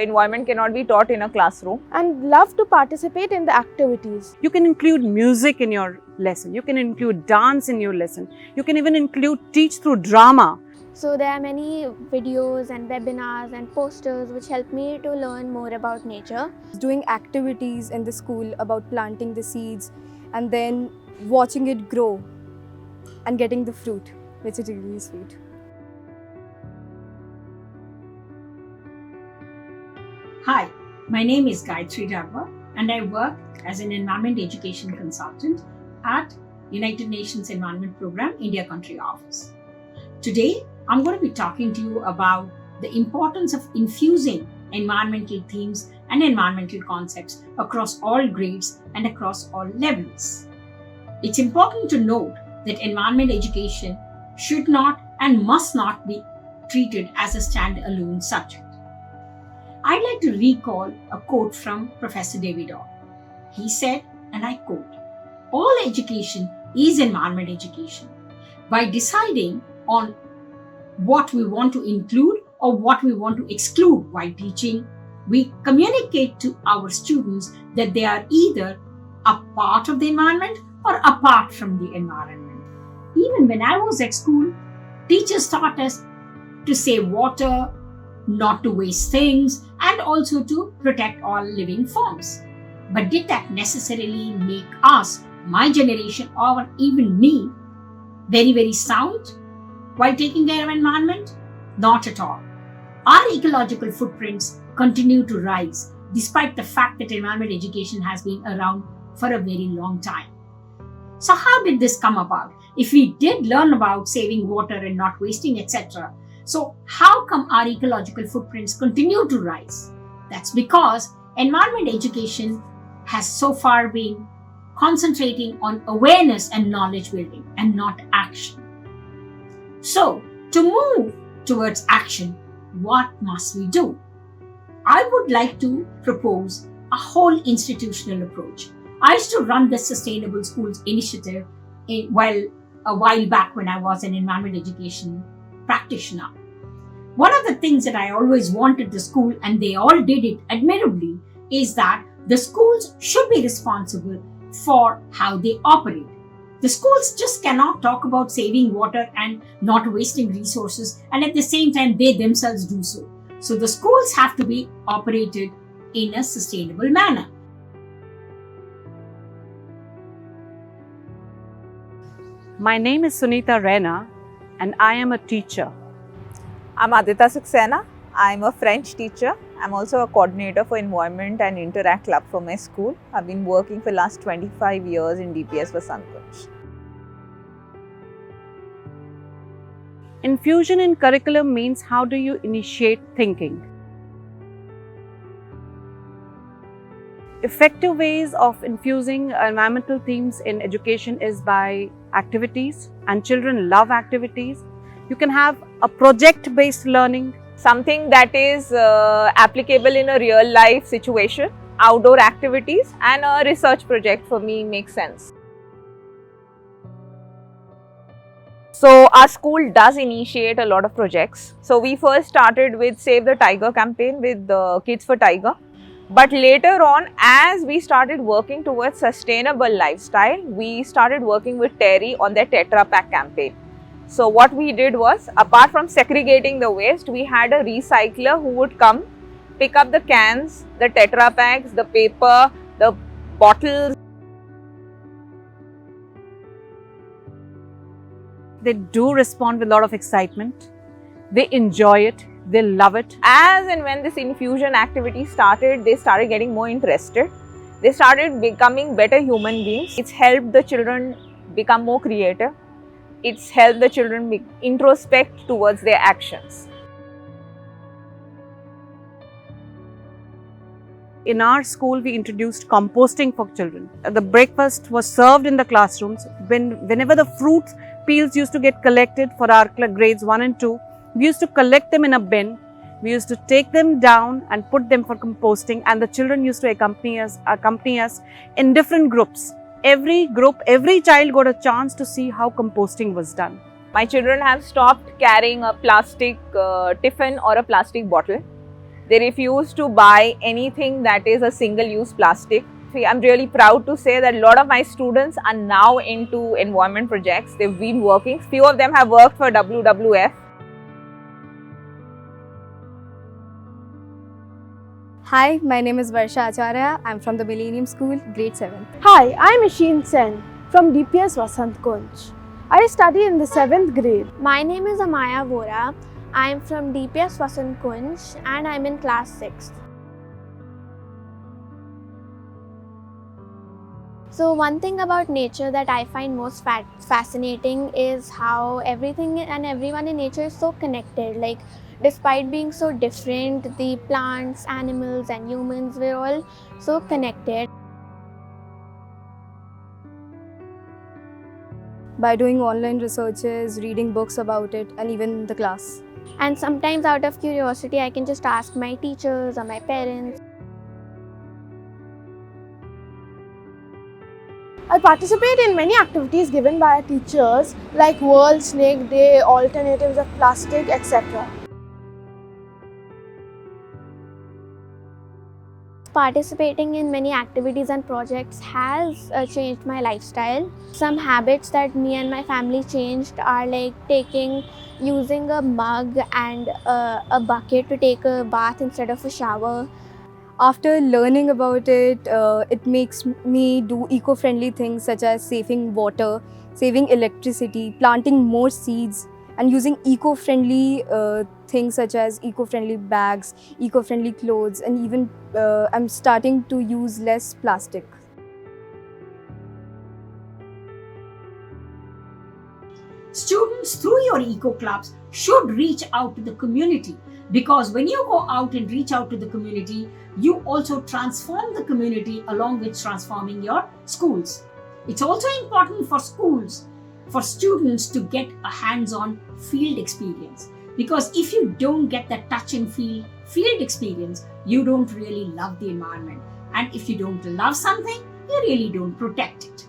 environment cannot be taught in a classroom. And love to participate in the activities. You can include music in your lesson. You can include dance in your lesson. You can even include teach through drama. So there are many videos and webinars and posters which help me to learn more about nature. Doing activities in the school about planting the seeds and then watching it grow and getting the fruit, which is really sweet. Hi, my name is Gayatri Raghav and I work as an environment education consultant at United Nations Environment Program, India Country Office. Today, I'm going to be talking to you about the importance of infusing environmental themes and environmental concepts across all grades and across all levels. It's important to note that environment education should not and must not be treated as a stand-alone subject. I'd like to recall a quote from Professor David Orr. He said, and I quote, "All education is environment education. By deciding on what we want to include or what we want to exclude while teaching, we communicate to our students that they are either a part of the environment or apart from the environment." Even when I was at school, teachers taught us to save water, not to waste things, and also to protect all living forms. But did that necessarily make us, my generation, or even me, very sound while taking care of environment? Not at all. Our ecological footprints continue to rise despite the fact that environment education has been around for a very long time. So how did this come about? If we did learn about saving water and not wasting, etc., so how come our ecological footprints continue to rise? That's because environment education has so far been concentrating on awareness and knowledge building and not action. So, to move towards action, what must we do? I would like to propose a whole institutional approach. I used to run the Sustainable Schools initiative a while back when I was an environment education practitioner. One of the things that I always wanted the school, and they all did it admirably, is that the schools should be responsible for how they operate. The schools just cannot talk about saving water and not wasting resources, and at the same time they themselves do so. So the schools have to be operated in a sustainable manner. My name is Sunita Rena and I am a teacher. I'm Adita Saxena. I'm a French teacher. I'm also a coordinator for Environment and Interact Club for my school. I've been working for the last 25 years in DPS for Sankoch. Infusion in curriculum means how do you initiate thinking. Effective ways of infusing environmental themes in education is by activities, and children love activities. You can have a project-based learning. Something that is applicable in a real life situation, outdoor activities, and a research project for me makes sense. So our school does initiate a lot of projects. So we first started with Save the Tiger campaign with the Kids for Tiger. But later on, as we started working towards sustainable lifestyle, we started working with Terry on their Tetra Pak campaign. So what we did was, apart from segregating the waste, we had a recycler who would come, pick up the cans, the Tetra Packs, the paper, the bottles. They do respond with a lot of excitement. They enjoy it. They love it. As and when this infusion activity started, they started getting more interested. They started becoming better human beings. It's helped the children become more creative. It's helped the children introspect towards their actions. In our school, we introduced composting for children. The breakfast was served in the classrooms. Whenever the fruit peels used to get collected for our grades 1 and 2, we used to collect them in a bin. We used to take them down and put them for composting, and the children used to accompany us in different groups. Every group, every child got a chance to see how composting was done. My children have stopped carrying a plastic tiffin or a plastic bottle. They refuse to buy anything that is a single-use plastic. I'm really proud to say that a lot of my students are now into environment projects. They've been working. Few of them have worked for WWF. Hi, my name is Varsha Acharya. I'm from the Millennium School, grade 7. Hi, I'm Ishin Sen from DPS Vasant Kunj. I study in the 7th grade. My name is Amaya Vora. I am from DPS Vasant Kunj and I'm in class 6th. So one thing about nature that I find most fascinating is how everything and everyone in nature is so connected. Like, despite being so different, the plants, animals and humans, we're all so connected. By doing online researches, reading books about it, and even the class. And sometimes out of curiosity, I can just ask my teachers or my parents. I participate in many activities given by our teachers like World Snake Day, alternatives of plastic, etc. Participating in many activities and projects has changed my lifestyle. Some habits that me and my family changed are like using a mug and a bucket to take a bath instead of a shower. After learning about it, it makes me do eco-friendly things such as saving water, saving electricity, planting more seeds, and using eco-friendly things such as eco-friendly bags, eco-friendly clothes, and even I'm starting to use less plastic. Students, through your eco clubs, should reach out to the community, because when you go out and reach out to the community, you also transform the community along with transforming your schools. It's also important for schools, for students to get a hands-on field experience, because if you don't get that touch and feel field experience, you don't really love the environment, and if you don't love something, you really don't protect it.